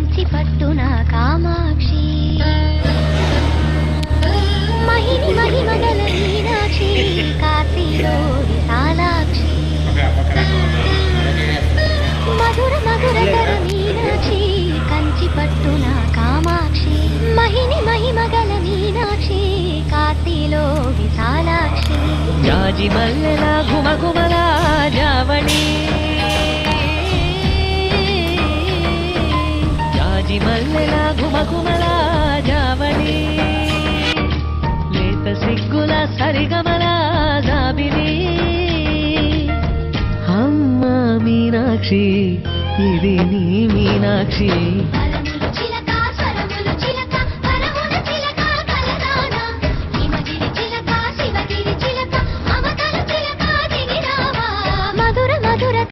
కంచి పట్టున కామాక్షి మహిని మహిమగల మీనాక్షి కాశీలో విశాలాక్షి మధుర మధురతర మీనాక్షి కంచి పట్టున కామాక్షి మహిని మహిమగల మీనాక్షి కాశీలో విశాలాక్షి జాజి మల్లెల ఘుమఘుమల జావళి జాజి మల్లెల ఘుమఘుమల జావళి లేత సిగ్గుల సరిగమల జాబిలి అమ్మ మీనాక్షి ఇది నీ మీనాక్షి